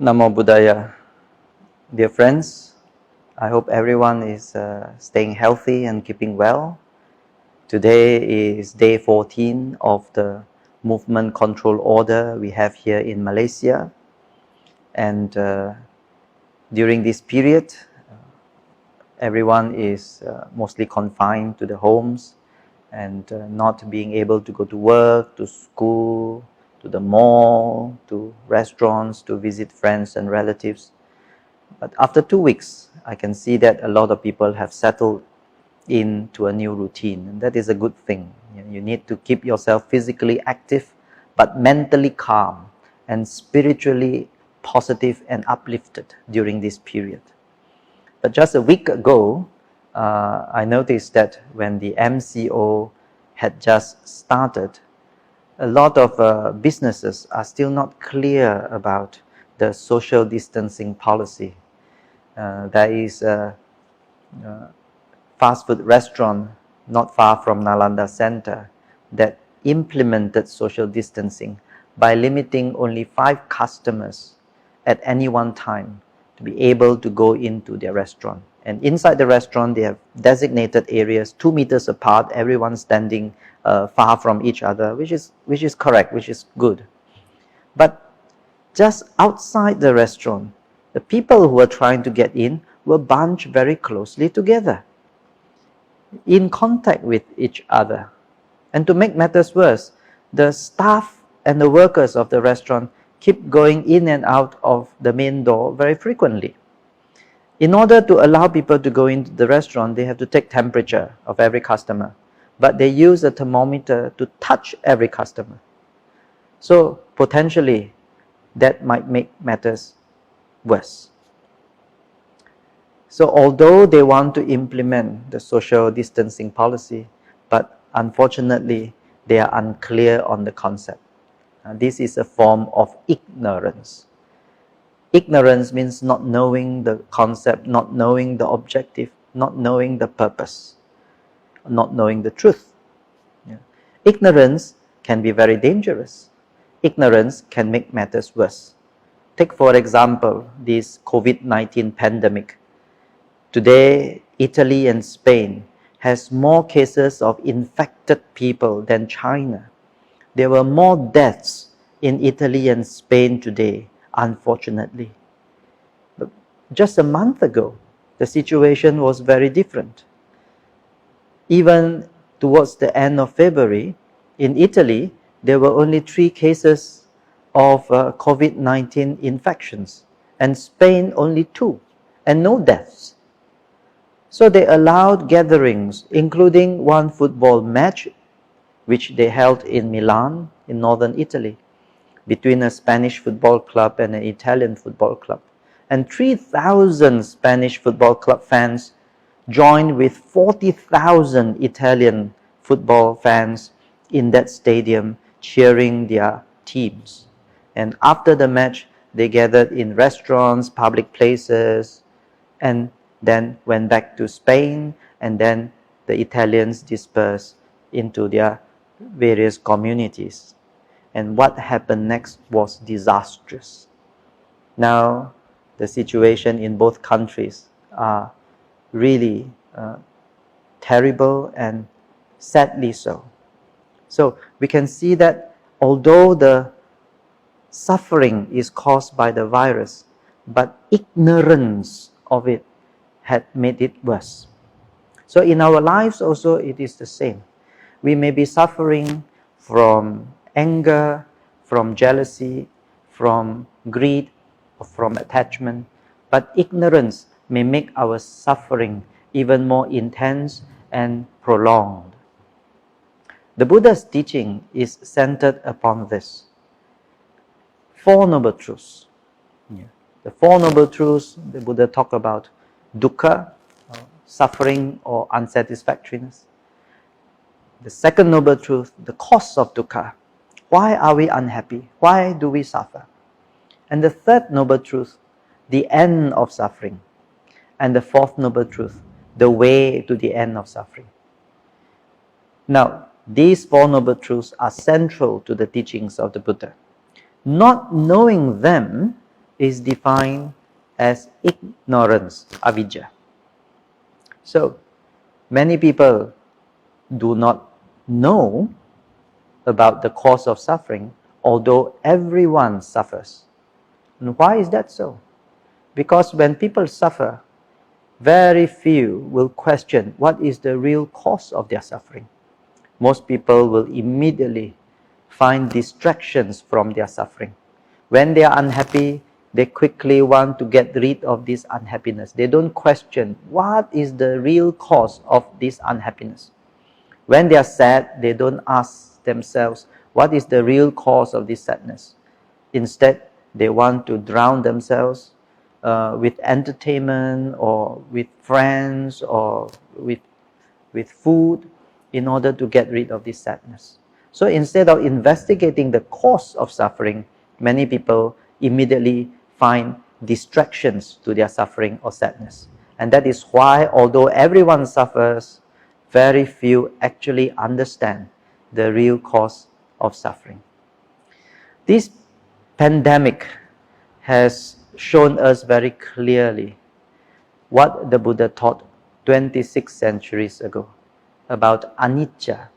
Namo Buddhaya. Dear friends, I hope everyone is staying healthy and keeping well. Today is day 14 of the movement control order we have here in Malaysia. And during this period, everyone is mostly confined to the homes and not being able to go to work, to school, to the mall, to restaurants, to visit friends and relatives. But after 2 weeks, I can see that a lot of people have settled into a new routine, and that is a good thing. You need to keep yourself physically active, but mentally calm and spiritually positive and uplifted during this period. But just a week ago, I noticed that when the MCO had just started, a lot of businesses are still not clear about the social distancing policy. There is a fast food restaurant not far from Nalanda Center that implemented social distancing by limiting only 5 customers at any one time to be able to go into their restaurant. And inside the restaurant, they have designated areas 2 meters apart, everyone standing far from each other, which is correct, which is good. But just outside the restaurant, the people who were trying to get in were bunched very closely together, in contact with each other. And to make matters worse, the staff and the workers of the restaurant keep going in and out of the main door very frequently. In order to allow people to go into the restaurant, they have to take temperature of every customer, but they use a thermometer to touch every customer. So potentially, that might make matters worse. So although they want to implement the social distancing policy, but unfortunately, they are unclear on the concept. This is a form of ignorance. Ignorance means not knowing the concept, not knowing the objective, not knowing the purpose, not knowing the truth. Yeah. Ignorance can be very dangerous. Ignorance can make matters worse. Take, for example, this COVID-19 pandemic. Today, Italy and Spain has more cases of infected people than China. There were more deaths in Italy and Spain today, unfortunately. But just a month ago, the situation was very different. Even towards the end of February, in Italy, there were only 3 cases of COVID-19 infections, and Spain only 2, and no deaths. So they allowed gatherings, including one football match, which they held in Milan, in northern Italy, between a Spanish football club and an Italian football club. And 3,000 Spanish football club fans joined with 40,000 Italian football fans in that stadium cheering their teams. And after the match, they gathered in restaurants, public places, and then went back to Spain, and then the Italians dispersed into their various communities. And what happened next was disastrous. Now, the situation in both countries are really terrible, and sadly so. So we can see that although the suffering is caused by the virus, but ignorance of it had made it worse. So in our lives also it is the same. We may be suffering from anger, from jealousy, from greed, or from attachment, but ignorance may make our suffering even more intense and prolonged. The Buddha's teaching is centered upon this. 4 Noble Truths. Yeah. The 4 Noble Truths, the Buddha talked about dukkha, suffering or unsatisfactoriness. The second Noble Truth, the cause of dukkha. Why are we unhappy? Why do we suffer? And the third Noble Truth, the end of suffering. And the fourth Noble Truth, the way to the end of suffering. Now, these 4 Noble Truths are central to the teachings of the Buddha. Not knowing them is defined as ignorance, avidya. So, many people do not know about the cause of suffering, although everyone suffers. And why is that so? Because when people suffer, very few will question what is the real cause of their suffering. Most people will immediately find distractions from their suffering. When they are unhappy, they quickly want to get rid of this unhappiness. They don't question what is the real cause of this unhappiness. When they are sad, they don't ask themselves what is the real cause of this sadness. Instead, they want to drown themselves with entertainment or with friends or with food in order to get rid of this sadness. So instead of investigating the cause of suffering, many people immediately find distractions to their suffering or sadness. And that is why, although everyone suffers, very few actually understand the real cause of suffering. This pandemic has shown us very clearly what the Buddha taught 26 centuries ago about anicca,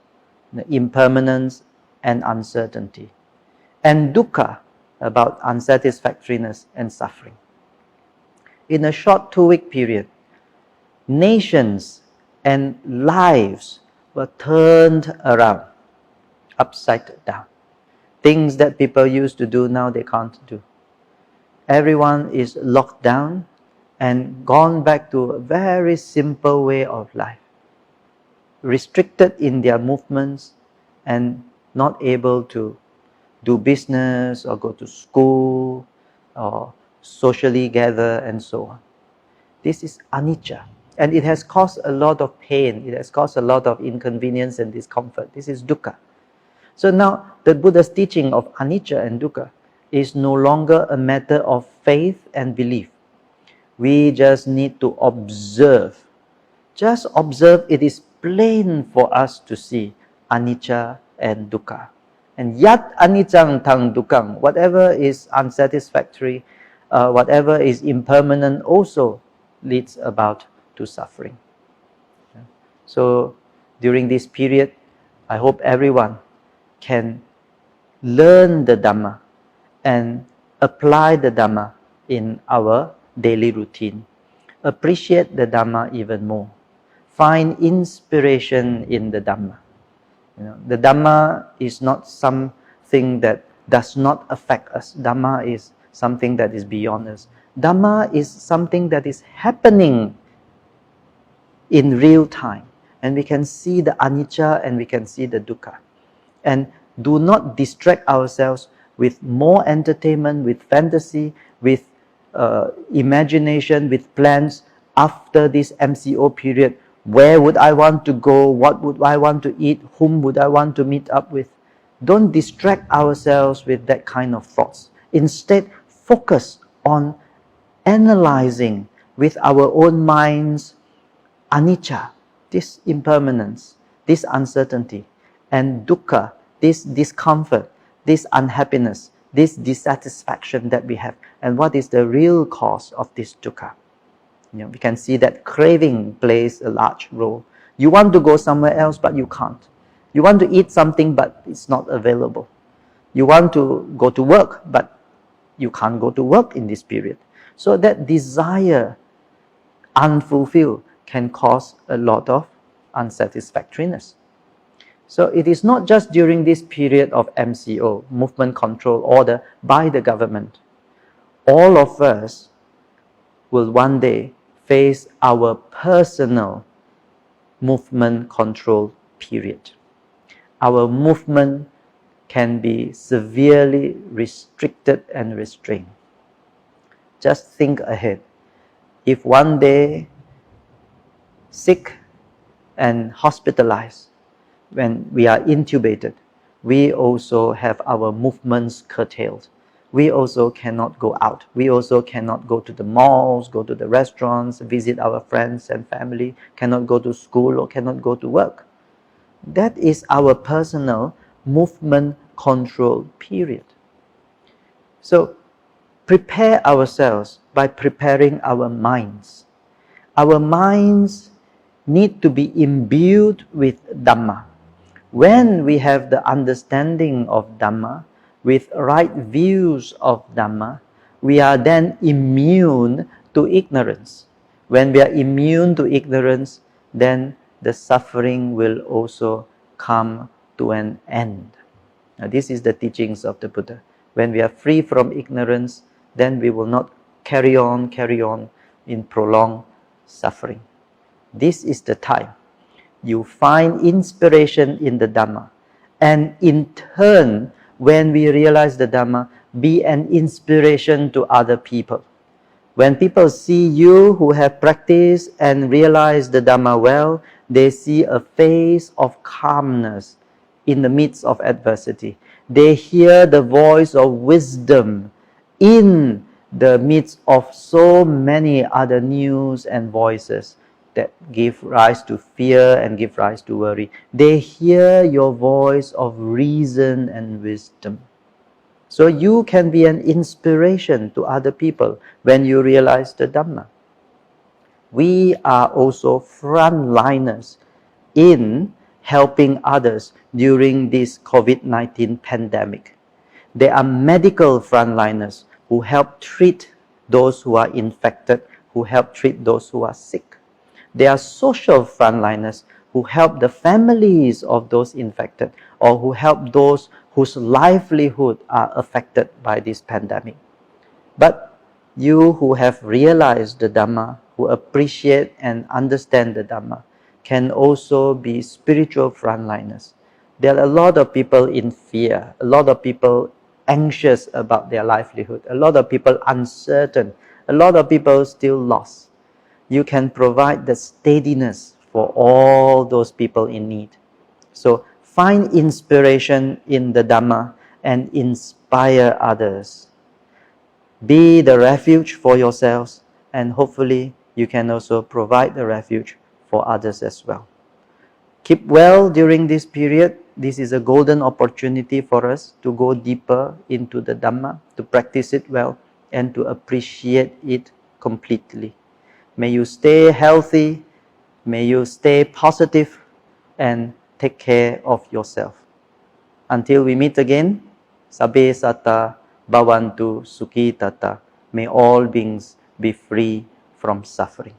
the impermanence and uncertainty, and dukkha, about unsatisfactoriness and suffering. In a short 2-week period, nations and lives were turned around, upside down. Things that people used to do, now they can't do. Everyone is locked down and gone back to a very simple way of life, restricted in their movements and not able to do business or go to school or socially gather and so on. This is anicca, and it has caused a lot of pain. It has caused a lot of inconvenience and discomfort. This is dukkha. So now the Buddha's teaching of anicca and dukkha is no longer a matter of faith and belief. We just need to observe. Just observe. It is plain for us to see anicca and dukkha. And yat aniccang tang dukkang, whatever is unsatisfactory, whatever is impermanent also leads about to suffering. So during this period, I hope everyone can learn the Dhamma and apply the Dhamma in our daily routine. Appreciate the Dhamma even more. Find inspiration in the Dhamma. The Dhamma is not something that does not affect us. Dhamma is something that is beyond us. Dhamma is something that is happening in real time. And we can see the anicca and we can see the dukkha. And do not distract ourselves with more entertainment, with fantasy, with imagination, with plans after this MCO period. Where would I want to go? What would I want to eat? Whom would I want to meet up with? Don't distract ourselves with that kind of thoughts. Instead, focus on analyzing with our own minds anicca, this impermanence, this uncertainty, and dukkha, this discomfort, this unhappiness, this dissatisfaction that we have, and what is the real cause of this dukkha. We can see that craving plays a large role. You want to go somewhere else, but you can't. You want to eat something, but it's not available. You want to go to work, but you can't go to work in this period. So that desire unfulfilled can cause a lot of unsatisfactoriness. So it is not just during this period of MCO, movement control order by the government. All of us will one day face our personal movement control period. Our movement can be severely restricted and restrained. Just think ahead. If one day sick and hospitalized, when we are intubated, we also have our movements curtailed. We also cannot go out. We also cannot go to the malls, go to the restaurants, visit our friends and family, cannot go to school or cannot go to work. That is our personal movement control period. So prepare ourselves by preparing our minds. Our minds need to be imbued with Dhamma. When we have the understanding of Dhamma, with right views of Dhamma, we are then immune to ignorance. When we are immune to ignorance, then the suffering will also come to an end. Now, this is the teachings of the Buddha. When we are free from ignorance, then we will not carry on in prolonged suffering. This is the time you find inspiration in the Dhamma, and in turn, when we realize the Dhamma, be an inspiration to other people. When people see you who have practiced and realized the Dhamma well, they see a face of calmness in the midst of adversity. They hear the voice of wisdom in the midst of so many other news and voices that give rise to fear and give rise to worry. They hear your voice of reason and wisdom. So you can be an inspiration to other people when you realize the Dhamma. We are also frontliners in helping others during this COVID-19 pandemic. There are medical frontliners who help treat those who are infected, who help treat those who are sick. There are social frontliners who help the families of those infected, or who help those whose livelihood are affected by this pandemic. But you who have realized the Dhamma, who appreciate and understand the Dhamma, can also be spiritual frontliners. There are a lot of people in fear, a lot of people anxious about their livelihood, a lot of people uncertain, a lot of people still lost. You can provide the steadiness for all those people in need. So find inspiration in the Dhamma and inspire others. Be the refuge for yourselves, and hopefully you can also provide the refuge for others as well. Keep well during this period. This is a golden opportunity for us to go deeper into the Dhamma, to practice it well, and to appreciate it completely. May you stay healthy, may you stay positive, and take care of yourself. Until we meet again, Sabbe Satta Bhavantu Sukhi Tata. May all beings be free from suffering.